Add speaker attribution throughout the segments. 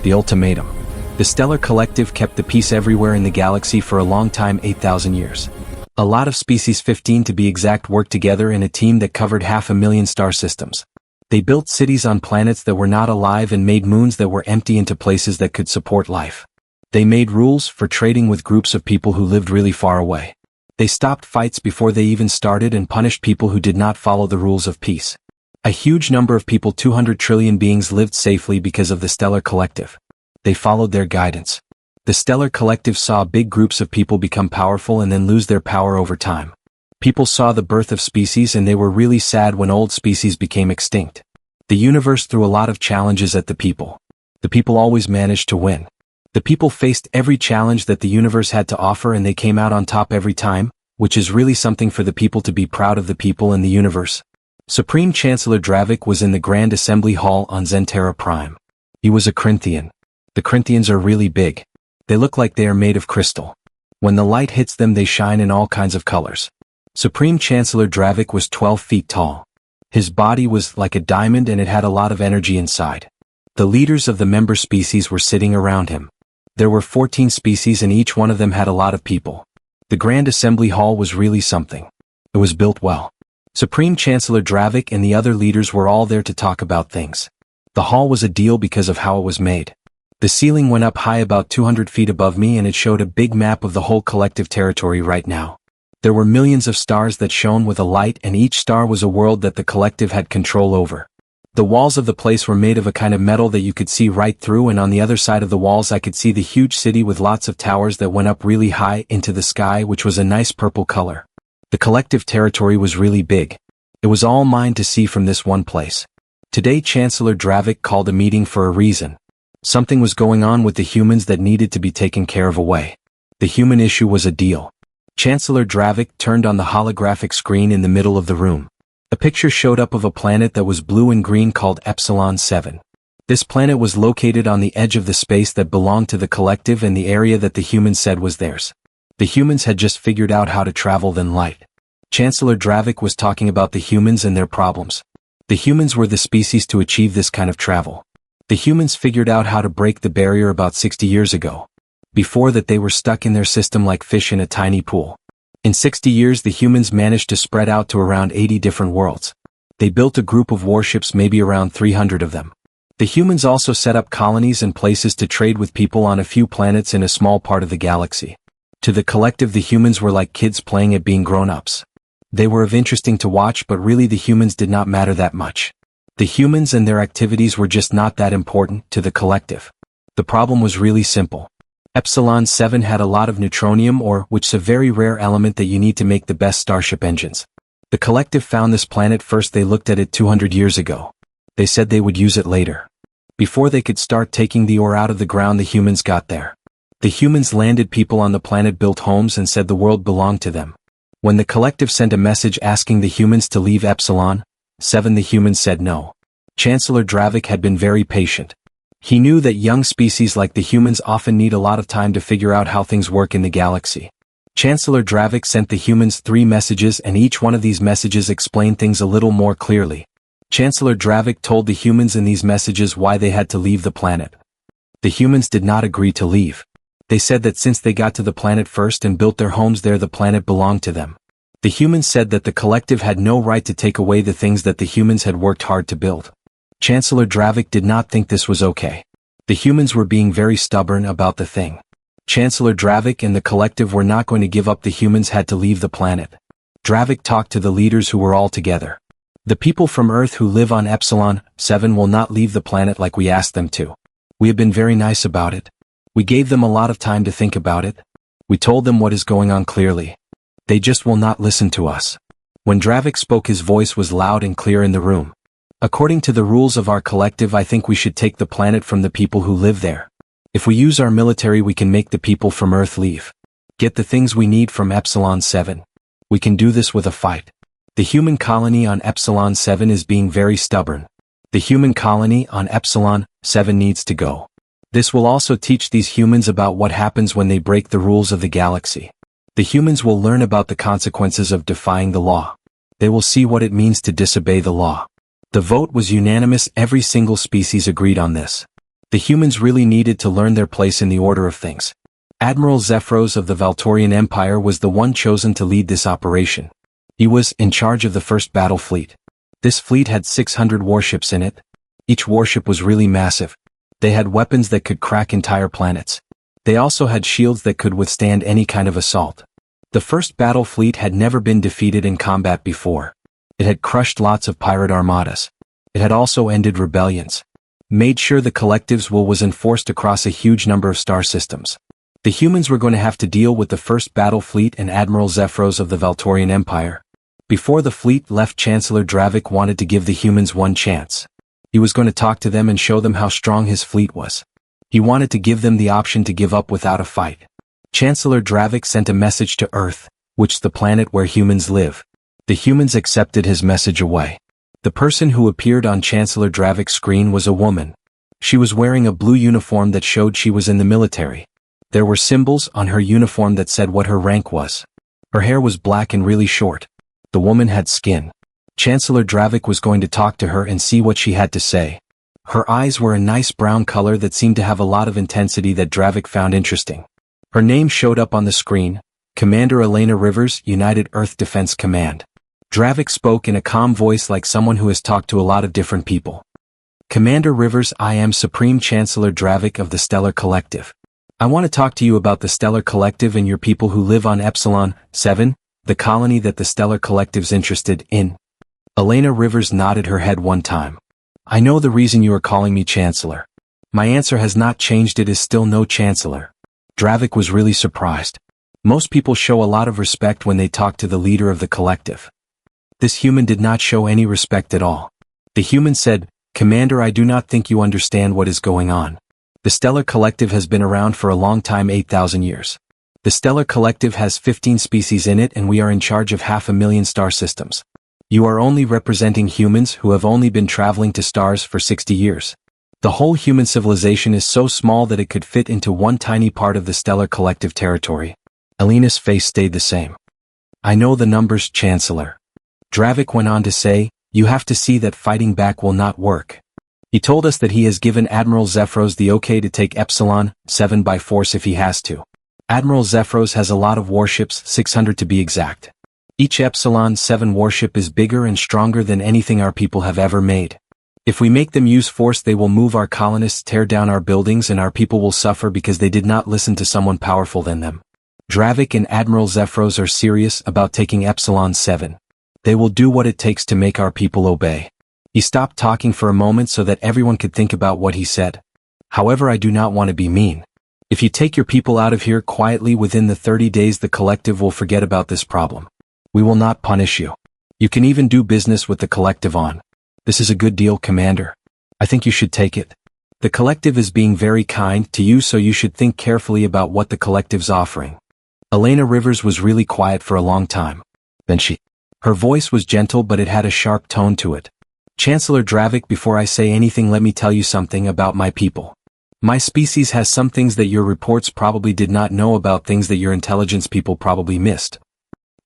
Speaker 1: The ultimatum. The Stellar Collective kept the peace everywhere in the galaxy for a long time, 8,000 years. A lot of species, 15 to be exact, worked together in a team that covered 500,000 star systems. They built cities on planets that were not alive and made moons that were empty into places that could support life. They made rules for trading with groups of people who lived really far away. They stopped fights before they even started and punished people who did not follow the rules of peace. A huge number of people, 200 trillion beings, lived safely because of the Stellar Collective. They followed their guidance. The Stellar Collective saw big groups of people become powerful and then lose their power over time. People saw the birth of species and they were really sad when old species became extinct. The universe threw a lot of challenges at the people. The people always managed to win. The people faced every challenge that the universe had to offer and they came out on top every time, which is really something for the people to be proud of, the people and the universe. Supreme Chancellor Dravik was in the Grand Assembly Hall on Zentera Prime. He was a Corinthian. The Corinthians are really big. They look like they are made of crystal. When the light hits them, they shine in all kinds of colors. Supreme Chancellor Dravik was 12 feet tall. His body was like a diamond and it had a lot of energy inside. The leaders of the member species were sitting around him. There were 14 species and each one of them had a lot of people. The Grand Assembly Hall was really something. It was built well. Supreme Chancellor Dravik and the other leaders were all there to talk about things. The hall was a deal because of how it was made. The ceiling went up high, about 200 feet above me, and it showed a big map of the whole collective territory right now. There were millions of stars that shone with a light, and each star was a world that the collective had control over. The walls of the place were made of a kind of metal that you could see right through, and on the other side of the walls I could see the huge city with lots of towers that went up really high into the sky, which was a nice purple color. The collective territory was really big. It was all mine to see from this one place. Today Chancellor Dravik called a meeting for a reason. Something was going on with the humans that needed to be taken care of away. The human issue was a deal. Chancellor Dravik turned on the holographic screen in the middle of the room. A picture showed up of a planet that was blue and green called Epsilon 7. This planet was located on the edge of the space that belonged to the collective and the area that the humans said was theirs. The humans had just figured out how to travel than light. Chancellor Dravik was talking about the humans and their problems. The humans were the species to achieve this kind of travel. The humans figured out how to break the barrier about 60 years ago. Before that they were stuck in their system like fish in a tiny pool. In 60 years the humans managed to spread out to around 80 different worlds. They built a group of warships, maybe around 300 of them. The humans also set up colonies and places to trade with people on a few planets in a small part of the galaxy. To the collective the humans were like kids playing at being grown-ups. They were of interesting to watch, but really the humans did not matter that much. The humans and their activities were just not that important to the collective. The problem was really simple. Epsilon 7 had a lot of neutronium ore, which is a very rare element that you need to make the best starship engines. The collective found this planet first. They looked at it 200 years ago. They said they would use it later. Before they could start taking the ore out of the ground, the humans got there. The humans landed people on the planet, built homes, and said the world belonged to them. When the collective sent a message asking the humans to leave Epsilon 7, the humans said no. Chancellor Dravik had been very patient. He knew that young species like the humans often need a lot of time to figure out how things work in the galaxy. Chancellor Dravik sent the humans 3 messages, and each one of these messages explained things a little more clearly. Chancellor Dravik told the humans in these messages why they had to leave the planet. The humans did not agree to leave. They said that since they got to the planet first and built their homes there, the planet belonged to them. The humans said that the collective had no right to take away the things that the humans had worked hard to build. Chancellor Dravik did not think this was okay. The humans were being very stubborn about the thing. Chancellor Dravik and the collective were not going to give up. The humans had to leave the planet. Dravik talked to the leaders who were all together. The people from Earth who live on Epsilon 7 will not leave the planet like we asked them to. We have been very nice about it. We gave them a lot of time to think about it. We told them what is going on clearly. They just will not listen to us. When Dravik spoke, his voice was loud and clear in the room. According to the rules of our collective, I think we should take the planet from the people who live there. If we use our military, we can make the people from Earth leave. Get the things we need from Epsilon 7. We can do this with a fight. The human colony on Epsilon 7 is being very stubborn. The human colony on Epsilon 7 needs to go. This will also teach these humans about what happens when they break the rules of the galaxy. The humans will learn about the consequences of defying the law. They will see what it means to disobey the law. The vote was unanimous. Every single species agreed on this. The humans really needed to learn their place in the order of things. Admiral Zephyros of the Valtorian Empire was the one chosen to lead this operation. He was in charge of the first battle fleet. This fleet had 600 warships in it. Each warship was really massive. They had weapons that could crack entire planets. They also had shields that could withstand any kind of assault. The first battle fleet had never been defeated in combat before. It had crushed lots of pirate armadas. It had also ended rebellions. Made sure the collective's will was enforced across a huge number of star systems. The humans were going to have to deal with the first battle fleet and Admiral Zephyros of the Valtorian Empire. Before the fleet left, Chancellor Dravik wanted to give the humans one chance. He was going to talk to them and show them how strong his fleet was. He wanted to give them the option to give up without a fight. Chancellor Dravik sent a message to Earth, which is the planet where humans live. The humans accepted his message away. The person who appeared on Chancellor Dravik's screen was a woman. She was wearing a blue uniform that showed she was in the military. There were symbols on her uniform that said what her rank was. Her hair was black and really short. The woman had skin. Chancellor Dravik was going to talk to her and see what she had to say. Her eyes were a nice brown color that seemed to have a lot of intensity that Dravik found interesting. Her name showed up on the screen, Commander Elena Rivers, United Earth Defense Command. Dravik spoke in a calm voice like someone who has talked to a lot of different people. Commander Rivers, I am Supreme Chancellor Dravik of the Stellar Collective. I want to talk to you about the Stellar Collective and your people who live on Epsilon 7, the colony that the Stellar Collective's interested in. Elena Rivers nodded her head one time. I know the reason you are calling me Chancellor. My answer has not changed, it is still no Chancellor. Dravik was really surprised. Most people show a lot of respect when they talk to the leader of the collective. This human did not show any respect at all. The human said, Commander, I do not think you understand what is going on. The Stellar Collective has been around for a long time, 8,000 years. The Stellar Collective has 15 species in it and we are in charge of 500,000 star systems. You are only representing humans who have only been traveling to stars for 60 years. The whole human civilization is so small that it could fit into one tiny part of the Stellar Collective territory. Elena's face stayed the same. I know the numbers, Chancellor. Dravik went on to say, you have to see that fighting back will not work. He told us that he has given Admiral Zephyros the okay to take Epsilon 7 by force if he has to. Admiral Zephyros has a lot of warships, 600 to be exact. Each Epsilon 7 warship is bigger and stronger than anything our people have ever made. If we make them use force, they will move our colonists, tear down our buildings, and our people will suffer because they did not listen to someone powerful than them. Dravik and Admiral Zephyros are serious about taking Epsilon 7. They will do what it takes to make our people obey. He stopped talking for a moment so that everyone could think about what he said. However, I do not want to be mean. If you take your people out of here quietly within the 30 days, the collective will forget about this problem. We will not punish you. You can even do business with the collective on. This is a good deal, Commander. I think you should take it. The collective is being very kind to you, so you should think carefully about what the collective's offering. Elena Rivers was really quiet for a long time. Then her voice was gentle, but it had a sharp tone to it. Chancellor Dravik, before I say anything, let me tell you something about my people. My species has some things that your reports probably did not know about, things that your intelligence people probably missed.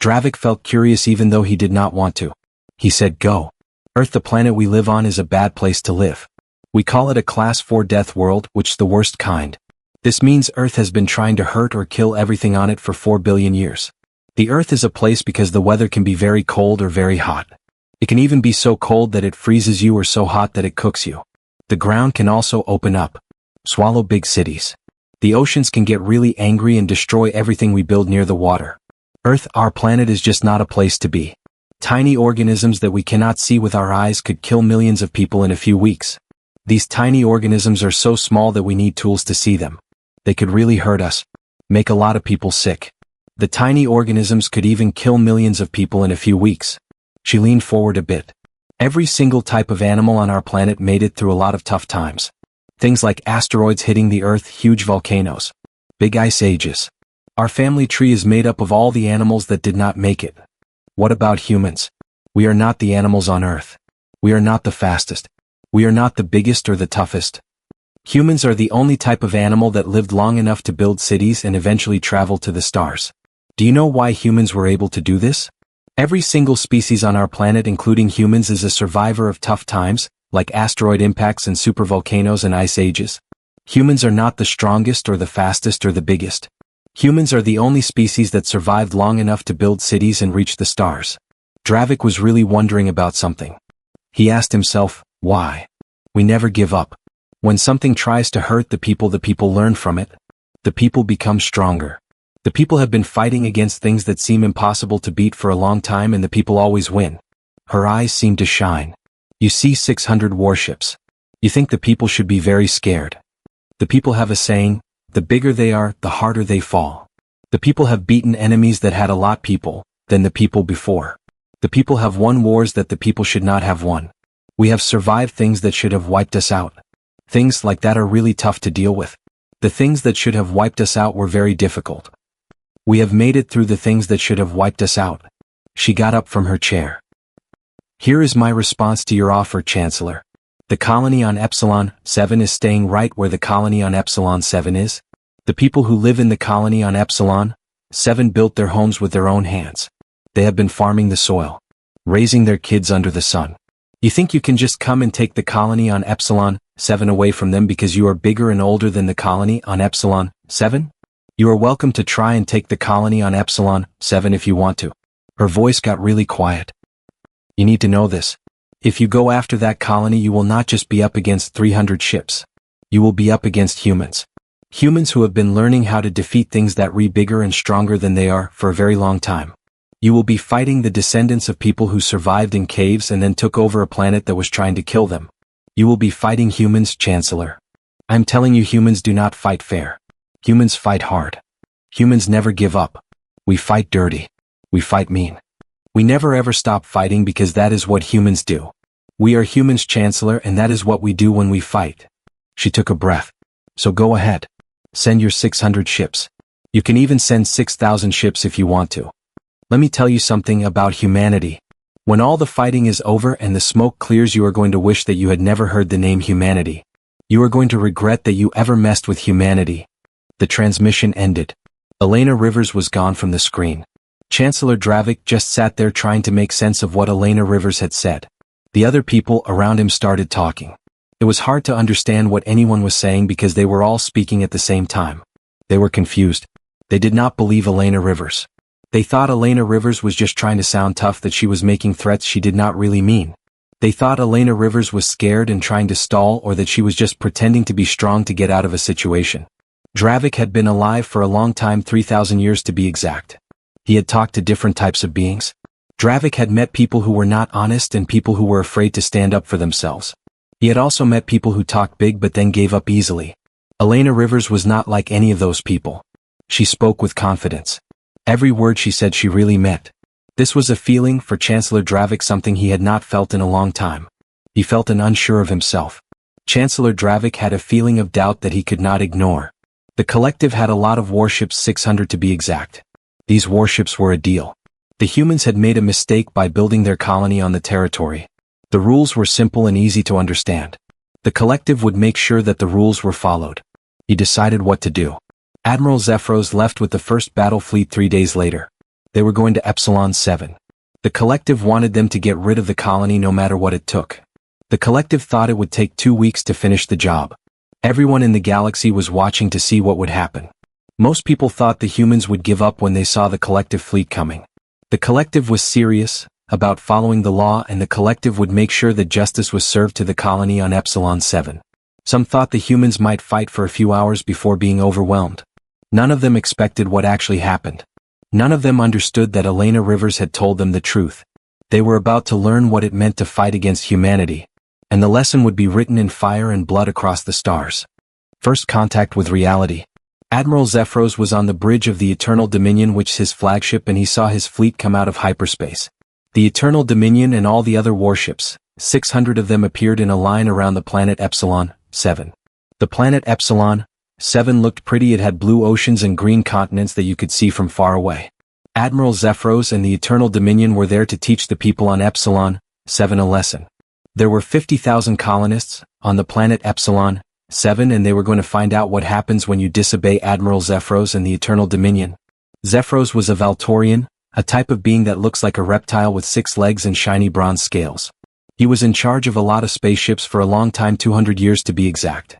Speaker 1: Dravik felt curious even though he did not want to. He said, go. Earth, the planet we live on, is a bad place to live. We call it a Class 4 death world, which is the worst kind. This means Earth has been trying to hurt or kill everything on it for 4 billion years. The Earth is a place because the weather can be very cold or very hot. It can even be so cold that it freezes you or so hot that it cooks you. The ground can also open up, swallow big cities. The oceans can get really angry and destroy everything we build near the water. Earth, our planet, is just not a place to be. Tiny organisms that we cannot see with our eyes could kill millions of people in a few weeks. These tiny organisms are so small that we need tools to see them. They could really hurt us, make a lot of people sick. The tiny organisms could even kill millions of people in a few weeks. She leaned forward a bit. Every single type of animal on our planet made it through a lot of tough times. Things like asteroids hitting the Earth, huge volcanoes, big ice ages. Our family tree is made up of all the animals that did not make it. What about humans? We are not the animals on Earth. We are not the fastest. We are not the biggest or the toughest. Humans are the only type of animal that lived long enough to build cities and eventually travel to the stars. Do you know why humans were able to do this? Every single species on our planet, including humans, is a survivor of tough times, like asteroid impacts and supervolcanoes and ice ages. Humans are not the strongest or the fastest or the biggest. Humans are the only species that survived long enough to build cities and reach the stars. Dravik was really wondering about something. He asked himself, why? We never give up. When something tries to hurt the people learn from it. The people become stronger. The people have been fighting against things that seem impossible to beat for a long time, and the people always win. Her eyes seem to shine. You see 600 warships. You think the people should be very scared. The people have a saying, the bigger they are, the harder they fall. The people have beaten enemies that had a lot people than the people before. The people have won wars that the people should not have won. We have survived things that should have wiped us out. Things like that are really tough to deal with. The things that should have wiped us out were very difficult. We have made it through the things that should have wiped us out. She got up from her chair. Here is my response to your offer, Chancellor. The colony on Epsilon 7 is staying right where the colony on Epsilon 7 is. The people who live in the colony on Epsilon 7 built their homes with their own hands. They have been farming the soil, raising their kids under the sun. You think you can just come and take the colony on Epsilon 7 away from them because you are bigger and older than the colony on Epsilon 7? You are welcome to try and take the colony on Epsilon 7 if you want to. Her voice got really quiet. You need to know this. If you go after that colony, you will not just be up against 300 ships. You will be up against humans. Humans who have been learning how to defeat things that are bigger and stronger than they are for a very long time. You will be fighting the descendants of people who survived in caves and then took over a planet that was trying to kill them. You will be fighting humans, Chancellor. I'm telling you, humans do not fight fair. Humans fight hard. Humans never give up. We fight dirty. We fight mean. We never ever stop fighting because that is what humans do. We are humans, Chancellor, and that is what we do when we fight. She took a breath. So go ahead. Send your 600 ships. You can even send 6,000 ships if you want to. Let me tell you something about humanity. When all the fighting is over and the smoke clears, you are going to wish that you had never heard the name humanity. You are going to regret that you ever messed with humanity. The transmission ended. Elena Rivers was gone from the screen. Chancellor Dravik just sat there trying to make sense of what Elena Rivers had said. The other people around him started talking. It was hard to understand what anyone was saying because they were all speaking at the same time. They were confused. They did not believe Elena Rivers. They thought Elena Rivers was just trying to sound tough, that she was making threats she did not really mean. They thought Elena Rivers was scared and trying to stall, or that she was just pretending to be strong to get out of a situation. Dravik had been alive for a long time, 3,000 years to be exact. He had talked to different types of beings. Dravik had met people who were not honest and people who were afraid to stand up for themselves. He had also met people who talked big but then gave up easily. Elena Rivers was not like any of those people. She spoke with confidence. Every word she said she really meant. This was a feeling for Chancellor Dravik, something he had not felt in a long time. He felt unsure of himself. Chancellor Dravik had a feeling of doubt that he could not ignore. The collective had a lot of warships, 600 to be exact. These warships were a deal. The humans had made a mistake by building their colony on the territory. The rules were simple and easy to understand. The collective would make sure that the rules were followed. He decided what to do. Admiral Zephyros left with the first battle fleet 3 days later. They were going to Epsilon 7. The collective wanted them to get rid of the colony no matter what it took. The collective thought it would take 2 weeks to finish the job. Everyone in the galaxy was watching to see what would happen. Most people thought the humans would give up when they saw the collective fleet coming. The collective was serious about following the law, and the collective would make sure that justice was served to the colony on Epsilon 7. Some thought the humans might fight for a few hours before being overwhelmed. None of them expected what actually happened. None of them understood that Elena Rivers had told them the truth. They were about to learn what it meant to fight against humanity, and the lesson would be written in fire and blood across the stars. First contact with reality. Admiral Zephyros was on the bridge of the Eternal Dominion, which is his flagship, and he saw his fleet come out of hyperspace. The Eternal Dominion and all the other warships, 600 of them, appeared in a line around the planet Epsilon 7. The planet Epsilon 7 looked pretty. It had blue oceans and green continents that you could see from far away. Admiral Zephyros and the Eternal Dominion were there to teach the people on Epsilon 7 a lesson. There were 50,000 colonists on the planet Epsilon 7, and they were going to find out what happens when you disobey Admiral Zephyros and the Eternal Dominion. Zephyros was a Valtorian, a type of being that looks like a reptile with 6 legs and shiny bronze scales. He was in charge of a lot of spaceships for a long time, 200 years to be exact.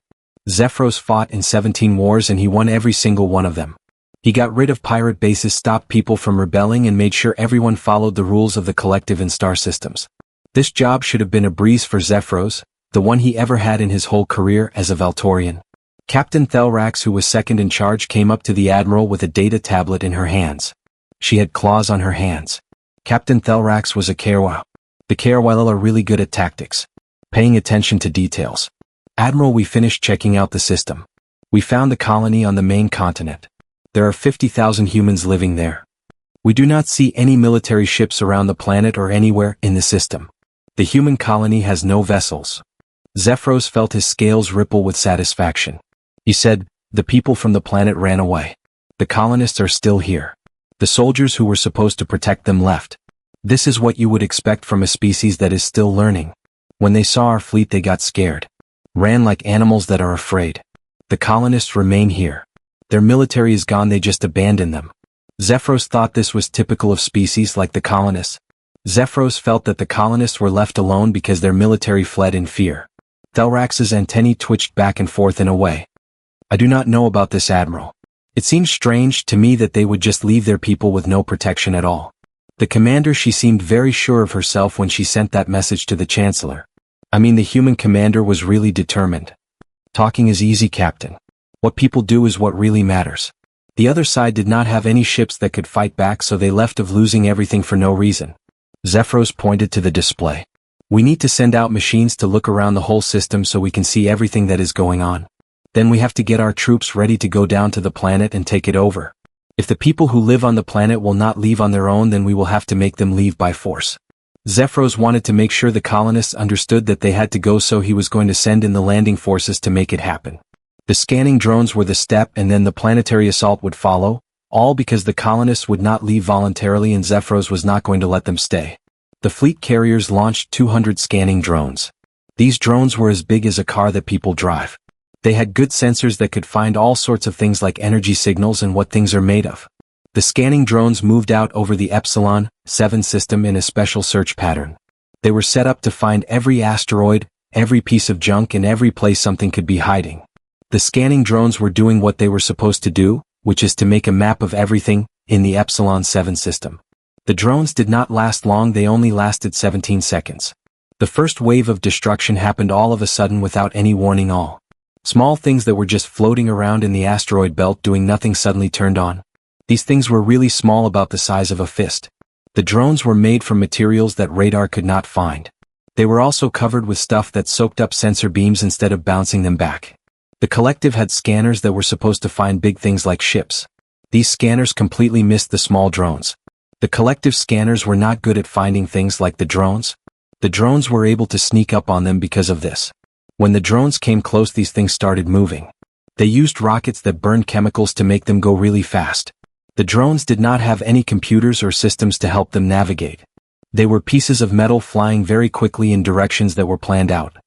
Speaker 1: Zephyros fought in 17 wars and he won every single one of them. He got rid of pirate bases, stopped people from rebelling, and made sure everyone followed the rules of the collective in star systems. This job should have been a breeze for Zephyros, the one he ever had in his whole career as a Valtorian. Captain Thelrax, who was second in charge, came up to the admiral with a data tablet in her hands. She had claws on her hands. Captain Thelrax was a Kerwal. The Kerwal are really good at tactics, paying attention to details. Admiral, we finished checking out the system. We found the colony on the main continent. There are 50,000 humans living there. We do not see any military ships around the planet or anywhere in the system. The human colony has no vessels. Zephyros felt his scales ripple with satisfaction. He said, the people from the planet ran away. The colonists are still here. The soldiers who were supposed to protect them left. This is what you would expect from a species that is still learning. When they saw our fleet, they got scared. Ran like animals that are afraid. The colonists remain here. Their military is gone, they just abandoned them. Zephyros thought this was typical of species like the colonists. Zephyros felt that the colonists were left alone because their military fled in fear. Thelrax's antennae twitched back and forth in a way. I do not know about this, Admiral. It seems strange to me that they would just leave their people with no protection at all. The commander, she seemed very sure of herself when she sent that message to the Chancellor. I mean, the human commander was really determined. Talking is easy, Captain. What people do is what really matters. The other side did not have any ships that could fight back, so they left of losing everything for no reason. Zephyros pointed to the display. We need to send out machines to look around the whole system so we can see everything that is going on. Then we have to get our troops ready to go down to the planet and take it over. If the people who live on the planet will not leave on their own, then we will have to make them leave by force. Zephyros wanted to make sure the colonists understood that they had to go, so he was going to send in the landing forces to make it happen. The scanning drones were the step, and then the planetary assault would follow, all because the colonists would not leave voluntarily and Zephyros was not going to let them stay. The fleet carriers launched 200 scanning drones. These drones were as big as a car that people drive. They had good sensors that could find all sorts of things like energy signals and what things are made of. The scanning drones moved out over the Epsilon 7 system in a special search pattern. They were set up to find every asteroid, every piece of junk, and every place something could be hiding. The scanning drones were doing what they were supposed to do, which is to make a map of everything in the Epsilon 7 system. The drones did not last long, they only lasted 17 seconds. The first wave of destruction happened all of a sudden without any warning. All small things that were just floating around in the asteroid belt doing nothing suddenly turned on. These things were really small, about the size of a fist. The drones were made from materials that radar could not find. They were also covered with stuff that soaked up sensor beams instead of bouncing them back. The collective had scanners that were supposed to find big things like ships. These scanners completely missed the small drones. The collective scanners were not good at finding things like the drones. The drones were able to sneak up on them because of this. When the drones came close, these things started moving. They used rockets that burned chemicals to make them go really fast. The drones did not have any computers or systems to help them navigate. They were pieces of metal flying very quickly in directions that were planned out.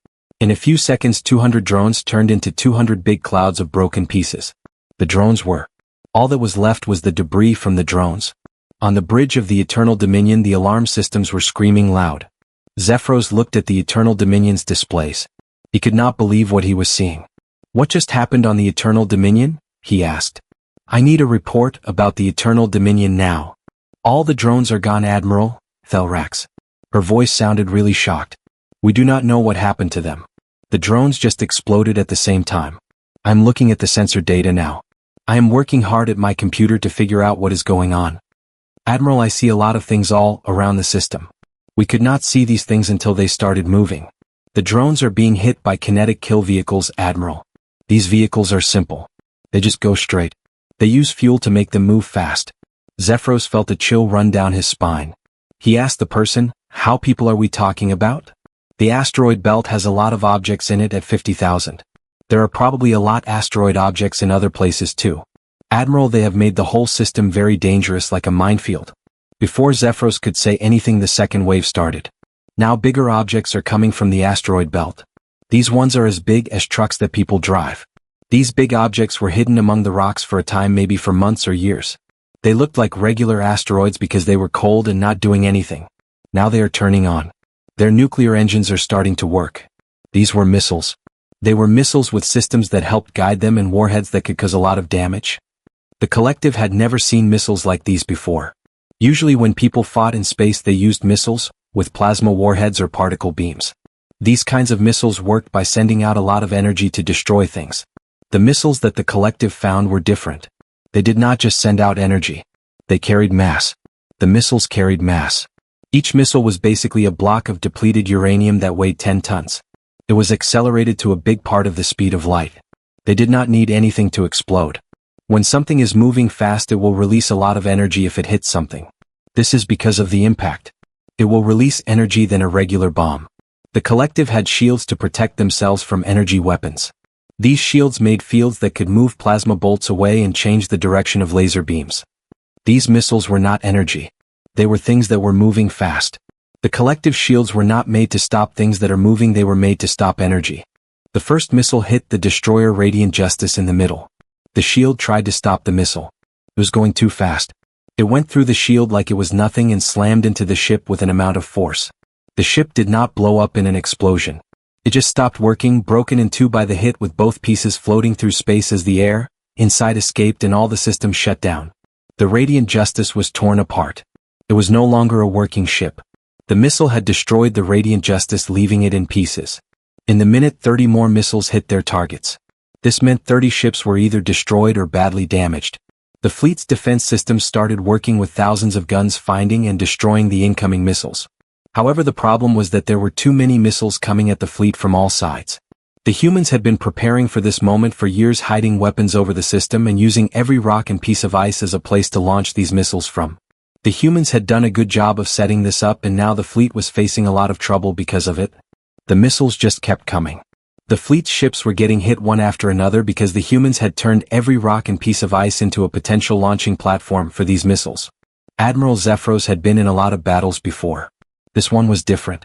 Speaker 1: In a few seconds, 200 drones turned into 200 big clouds of broken pieces. The drones were. All that was left was the debris from the drones. On the bridge of the Eternal Dominion, the alarm systems were screaming loud. Zephyros looked at the Eternal Dominion's displays. He could not believe what he was seeing. What just happened on the Eternal Dominion? He asked. I need a report about the Eternal Dominion now. All the drones are gone, Admiral Thelrax. Her voice sounded really shocked. We do not know what happened to them. The drones just exploded at the same time. I'm looking at the sensor data now. I am working hard at my computer to figure out what is going on. Admiral, I see a lot of things all around the system. We could not see these things until they started moving. The drones are being hit by kinetic kill vehicles, Admiral. These vehicles are simple. They just go straight. They use fuel to make them move fast. Zephyros felt a chill run down his spine. He asked the person, how people are we talking about? The asteroid belt has a lot of objects in it at 50,000. There are probably a lot asteroid objects in other places too. Admiral, they have made the whole system very dangerous, like a minefield. Before Zephyros could say anything, the second wave started. Now bigger objects are coming from the asteroid belt. These ones are as big as trucks that people drive. These big objects were hidden among the rocks for a time, maybe for months or years. They looked like regular asteroids because they were cold and not doing anything. Now they are turning on. Their nuclear engines are starting to work. These were missiles. They were missiles with systems that helped guide them and warheads that could cause a lot of damage. The collective had never seen missiles like these before. Usually when people fought in space they used missiles, with plasma warheads or particle beams. These kinds of missiles worked by sending out a lot of energy to destroy things. The missiles that the collective found were different. They did not just send out energy. They carried mass. The missiles carried mass. Each missile was basically a block of depleted uranium that weighed 10 tons. It was accelerated to a big part of the speed of light. They did not need anything to explode. When something is moving fast it will release a lot of energy if it hits something. This is because of the impact. It will release energy than a regular bomb. The collective had shields to protect themselves from energy weapons. These shields made fields that could move plasma bolts away and change the direction of laser beams. These missiles were not energy. They were things that were moving fast. The collective shields were not made to stop things that are moving, they were made to stop energy. The first missile hit the destroyer Radiant Justice in the middle. The shield tried to stop the missile. It was going too fast. It went through the shield like it was nothing and slammed into the ship with an amount of force. The ship did not blow up in an explosion. It just stopped working, broken in two by the hit, with both pieces floating through space as the air inside escaped and all the systems shut down. The Radiant Justice was torn apart. It was no longer a working ship. The missile had destroyed the Radiant Justice, leaving it in pieces. In the minute 30 more missiles hit their targets. This meant 30 ships were either destroyed or badly damaged. The fleet's defense systems started working with thousands of guns finding and destroying the incoming missiles. However, the problem was that there were too many missiles coming at the fleet from all sides. The humans had been preparing for this moment for years, hiding weapons over the system and using every rock and piece of ice as a place to launch these missiles from. The humans had done a good job of setting this up, and now the fleet was facing a lot of trouble because of it. The missiles just kept coming. The fleet's ships were getting hit one after another because the humans had turned every rock and piece of ice into a potential launching platform for these missiles. Admiral Zephyros had been in a lot of battles before. This one was different.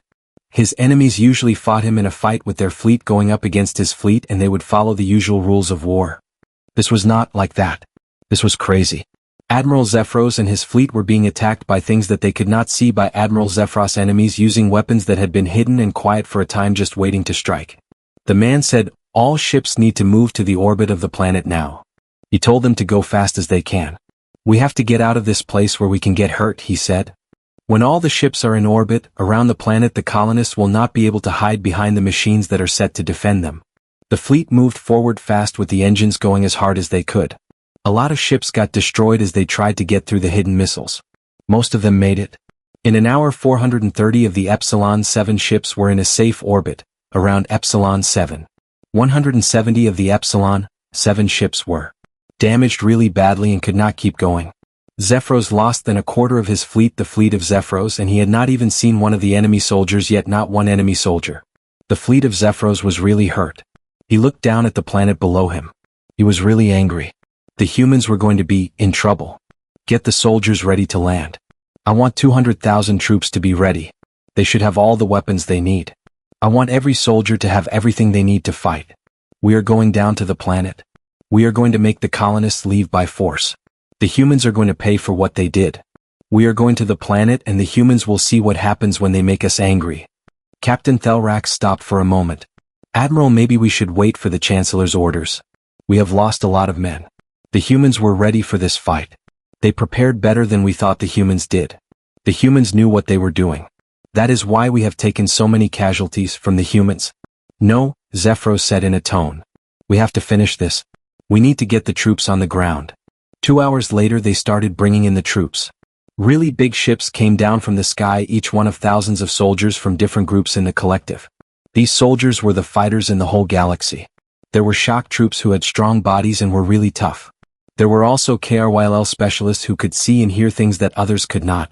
Speaker 1: His enemies usually fought him in a fight with their fleet going up against his fleet, and they would follow the usual rules of war. This was not like that. This was crazy. Admiral Zephyros and his fleet were being attacked by things that they could not see by Admiral Zephyros' enemies, using weapons that had been hidden and quiet for a time, just waiting to strike. The man said, "All ships need to move to the orbit of the planet now." He told them to go fast as they can. "We have to get out of this place where we can get hurt," he said. When all the ships are in orbit around the planet, the colonists will not be able to hide behind the machines that are set to defend them. The fleet moved forward fast with the engines going as hard as they could. A lot of ships got destroyed as they tried to get through the hidden missiles. Most of them made it. In an hour, 430 of the Epsilon 7 ships were in a safe orbit around Epsilon 7. 170 of the Epsilon 7 ships were damaged really badly and could not keep going. Zephyros lost then a quarter of his fleet, the fleet of Zephyros, and he had not even seen one of the enemy soldiers yet, not one enemy soldier. The fleet of Zephyros was really hurt. He looked down at the planet below him. He was really angry. The humans were going to be in trouble. "Get the soldiers ready to land. I want 200,000 troops to be ready. They should have all the weapons they need. I want every soldier to have everything they need to fight. We are going down to the planet. We are going to make the colonists leave by force. The humans are going to pay for what they did. We are going to the planet, and the humans will see what happens when they make us angry." Captain Thelrax stopped for a moment. "Admiral, maybe we should wait for the Chancellor's orders. We have lost a lot of men. The humans were ready for this fight. They prepared better than we thought the humans did. The humans knew what they were doing. That is why we have taken so many casualties from the humans." "No," Zephyros said in a tone. "We have to finish this. We need to get the troops on the ground." 2 hours later they started bringing in the troops. Really big ships came down from the sky, each one of thousands of soldiers from different groups in the collective. These soldiers were the fighters in the whole galaxy. There were shock troops who had strong bodies and were really tough. There were also KRYL specialists who could see and hear things that others could not.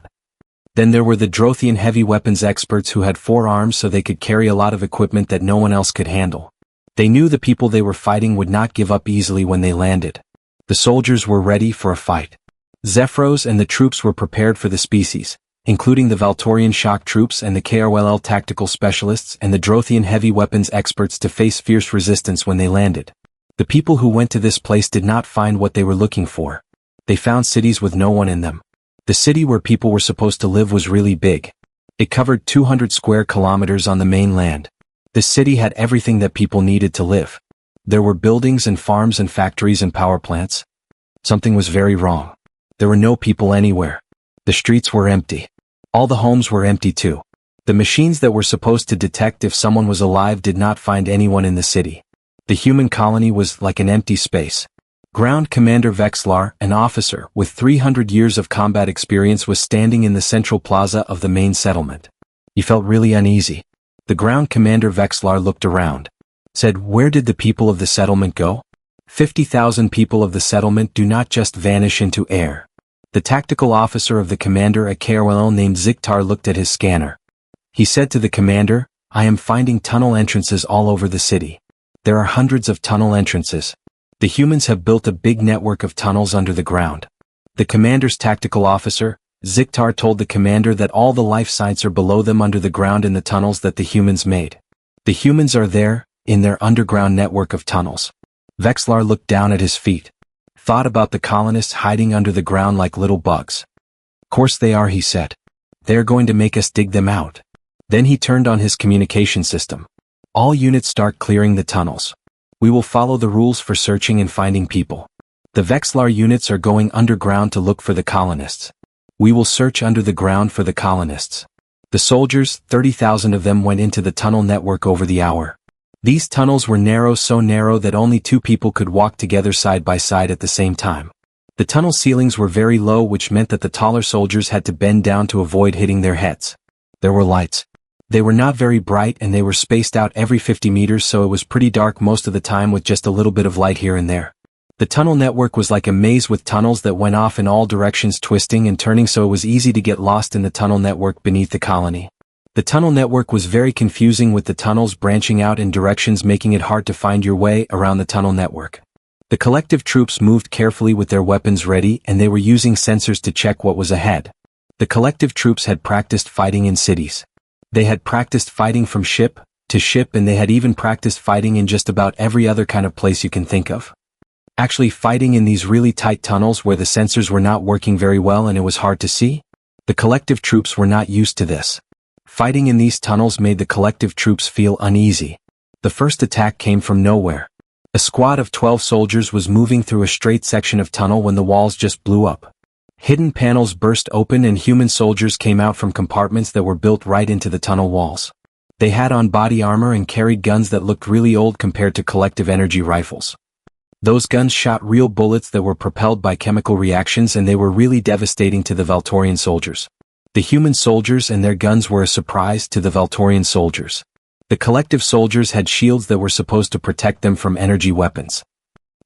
Speaker 1: Then there were the Drothian heavy weapons experts who had 4 arms, so they could carry a lot of equipment that no one else could handle. They knew the people they were fighting would not give up easily when they landed. The soldiers were ready for a fight. Zephyros and the troops were prepared for the species, including the Valtorian shock troops and the KRYL tactical specialists and the Drothian heavy weapons experts, to face fierce resistance when they landed. The people who went to this place did not find what they were looking for. They found cities with no one in them. The city where people were supposed to live was really big. It covered 200 square kilometers on the mainland. The city had everything that people needed to live. There were buildings and farms and factories and power plants. Something was very wrong. There were no people anywhere. The streets were empty. All the homes were empty too. The machines that were supposed to detect if someone was alive did not find anyone in the city. The human colony was like an empty space. Ground Commander Vexlar, an officer with 300 years of combat experience, was standing in the central plaza of the main settlement. He felt really uneasy. The Ground Commander Vexlar looked around. Said, "Where did the people of the settlement go? 50,000 people of the settlement do not just vanish into air." The tactical officer of the commander, a Kerwell named Ziktar, looked at his scanner. He said to the commander, "I am finding tunnel entrances all over the city. There are hundreds of tunnel entrances. The humans have built a big network of tunnels under the ground." The commander's tactical officer, Ziktar, told the commander that all the life signs are below them under the ground in the tunnels that the humans made. The humans are there, in their underground network of tunnels. Vexlar looked down at his feet. Thought about the colonists hiding under the ground like little bugs. "Of course they are," he said. "They are going to make us dig them out." Then he turned on his communication system. "All units start clearing the tunnels. We will follow the rules for searching and finding people. The Vexlar units are going underground to look for the colonists. We will search under the ground for the colonists." The soldiers, 30,000 of them, went into the tunnel network over the hour. These tunnels were narrow, so narrow that only two people could walk together side by side at the same time. The tunnel ceilings were very low, which meant that the taller soldiers had to bend down to avoid hitting their heads. There were lights. They were not very bright and they were spaced out every 50 meters, so it was pretty dark most of the time with just a little bit of light here and there. The tunnel network was like a maze with tunnels that went off in all directions, twisting and turning, so it was easy to get lost in the tunnel network beneath the colony. The tunnel network was very confusing, with the tunnels branching out in directions, making it hard to find your way around the tunnel network. The collective troops moved carefully with their weapons ready, and they were using sensors to check what was ahead. The collective troops had practiced fighting in cities. They had practiced fighting from ship to ship, and they had even practiced fighting in just about every other kind of place you can think of. Actually fighting in these really tight tunnels where the sensors were not working very well and it was hard to see? The collective troops were not used to this. Fighting in these tunnels made the collective troops feel uneasy. The first attack came from nowhere. A squad of 12 soldiers was moving through a straight section of tunnel when the walls just blew up. Hidden panels burst open and human soldiers came out from compartments that were built right into the tunnel walls. They had on body armor and carried guns that looked really old compared to collective energy rifles. Those guns shot real bullets that were propelled by chemical reactions, and they were really devastating to the Valtorian soldiers. The human soldiers and their guns were a surprise to the Valtorian soldiers. The collective soldiers had shields that were supposed to protect them from energy weapons.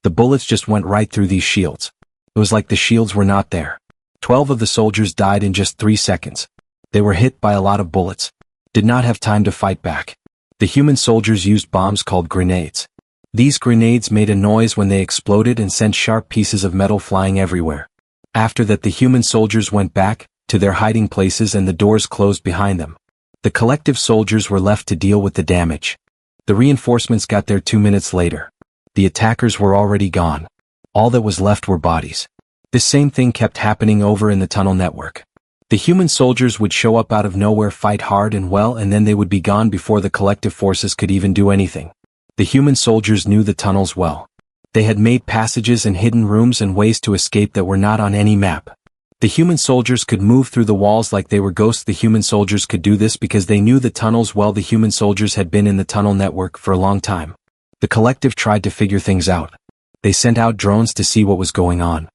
Speaker 1: The bullets just went right through these shields. It was like the shields were not there. 12 of the soldiers died in just 3 seconds. They were hit by a lot of bullets. Did not have time to fight back. The human soldiers used bombs called grenades. These grenades made a noise when they exploded and sent sharp pieces of metal flying everywhere. After that, the human soldiers went back to their hiding places and the doors closed behind them. The collective soldiers were left to deal with the damage. The reinforcements got there 2 minutes later. The attackers were already gone. All that was left were bodies. This same thing kept happening over in the tunnel network. The human soldiers would show up out of nowhere, fight hard and well, and then they would be gone before the collective forces could even do anything. The human soldiers knew the tunnels well. They had made passages and hidden rooms and ways to escape that were not on any map. The human soldiers could move through the walls like they were ghosts. The human soldiers could do this because they knew the tunnels well. The human soldiers had been in the tunnel network for a long time. The collective tried to figure things out. They sent out drones to see what was going on.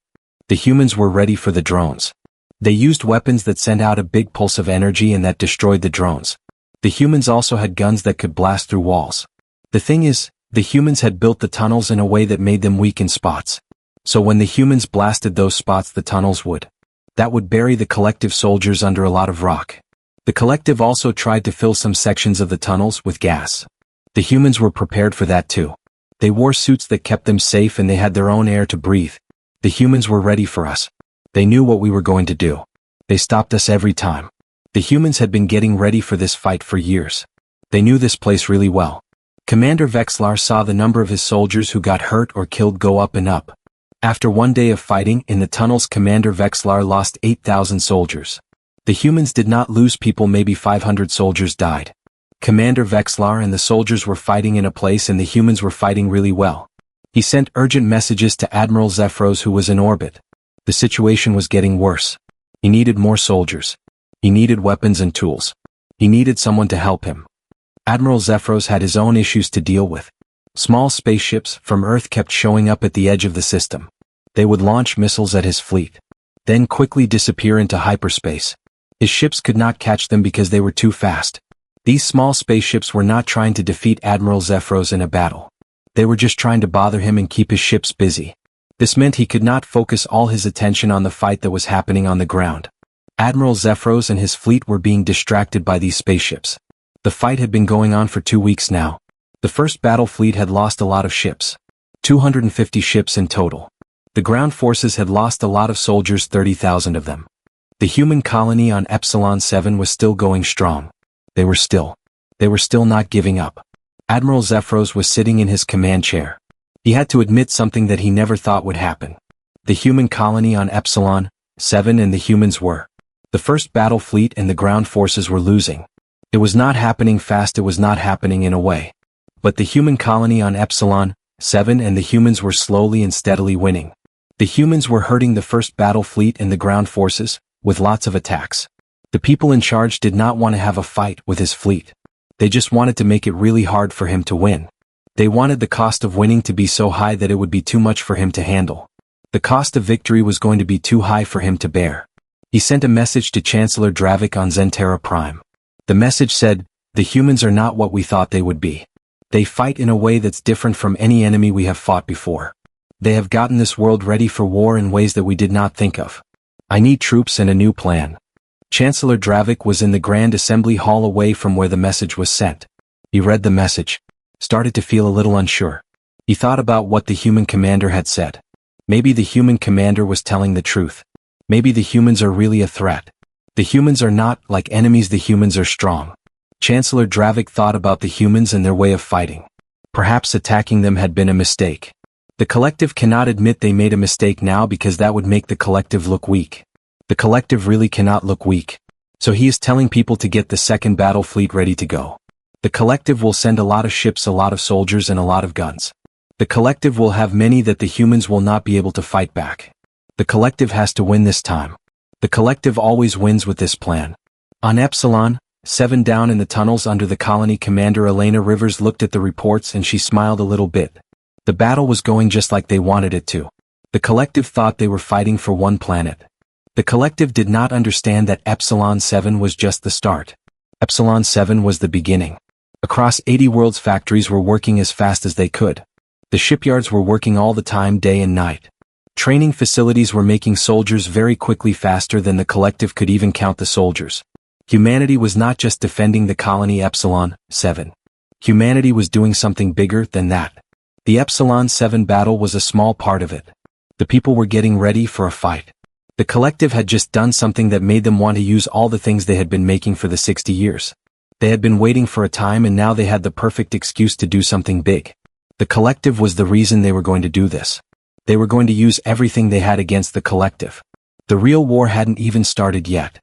Speaker 1: The humans were ready for the drones. They used weapons that sent out a big pulse of energy and that destroyed the drones. The humans also had guns that could blast through walls. The thing is, the humans had built the tunnels in a way that made them weak in spots. So when the humans blasted those spots, the tunnels would. That would bury the collective soldiers under a lot of rock. The collective also tried to fill some sections of the tunnels with gas. The humans were prepared for that too. They wore suits that kept them safe and they had their own air to breathe. The humans were ready for us. They knew what we were going to do. They stopped us every time. The humans had been getting ready for this fight for years. They knew this place really well. Commander Vexlar saw the number of his soldiers who got hurt or killed go up and up. After 1 day of fighting in the tunnels, Commander Vexlar lost 8,000 soldiers. The humans did not lose people, maybe 500 soldiers died. Commander Vexlar and the soldiers were fighting in a place and the humans were fighting really well. He sent urgent messages to Admiral Zephyros, who was in orbit. The situation was getting worse. He needed more soldiers. He needed weapons and tools. He needed someone to help him. Admiral Zephyros had his own issues to deal with. Small spaceships from Earth kept showing up at the edge of the system. They would launch missiles at his fleet, then quickly disappear into hyperspace. His ships could not catch them because they were too fast. These small spaceships were not trying to defeat Admiral Zephyros in a battle. They were just trying to bother him and keep his ships busy. This meant he could not focus all his attention on the fight that was happening on the ground. Admiral Zephyros and his fleet were being distracted by these spaceships. The fight had been going on for 2 weeks now. The first battle fleet had lost a lot of ships. 250 ships in total. The ground forces had lost a lot of soldiers, 30,000 of them. The human colony on Epsilon 7 was still going strong. They were still not giving up. Admiral Zephyros was sitting in his command chair. He had to admit something that he never thought would happen. The human colony on Epsilon 7 and the humans were. The first battle fleet and the ground forces were losing. It was not happening fast, it was not happening in a way. But the human colony on Epsilon 7 and the humans were slowly and steadily winning. The humans were hurting the first battle fleet and the ground forces, with lots of attacks. The people in charge did not want to have a fight with his fleet. They just wanted to make it really hard for him to win. They wanted the cost of winning to be so high that it would be too much for him to handle. The cost of victory was going to be too high for him to bear. He sent a message to Chancellor Dravik on Zentera Prime. The message said, "The humans are not what we thought they would be. They fight in a way that's different from any enemy we have fought before. They have gotten this world ready for war in ways that we did not think of. I need troops and a new plan." Chancellor Dravik was in the Grand Assembly Hall away from where the message was sent. He read the message, started to feel a little unsure. He thought about what the human commander had said. Maybe the human commander was telling the truth. Maybe the humans are really a threat. The humans are not like enemies, the humans are strong. Chancellor Dravik thought about the humans and their way of fighting. Perhaps attacking them had been a mistake. The collective cannot admit they made a mistake now because that would make the collective look weak. The collective really cannot look weak. So he is telling people to get the second battle fleet ready to go. The collective will send a lot of ships, a lot of soldiers, and a lot of guns. The collective will have many that the humans will not be able to fight back. The collective has to win this time. The collective always wins with this plan. On Epsilon 7 down in the tunnels under the colony, Commander Elena Rivers looked at the reports and she smiled a little bit. The battle was going just like they wanted it to. The collective thought they were fighting for one planet. The collective did not understand that Epsilon 7 was just the start. Epsilon 7 was the beginning. Across 80 worlds, factories were working as fast as they could. The shipyards were working all the time, day and night. Training facilities were making soldiers very quickly, faster than the collective could even count the soldiers. Humanity was not just defending the colony Epsilon 7. Humanity was doing something bigger than that. The Epsilon 7 battle was a small part of it. The people were getting ready for a fight. The collective had just done something that made them want to use all the things they had been making for the 60 years. They had been waiting for a time and now they had the perfect excuse to do something big. The collective was the reason they were going to do this. They were going to use everything they had against the collective. The real war hadn't even started yet.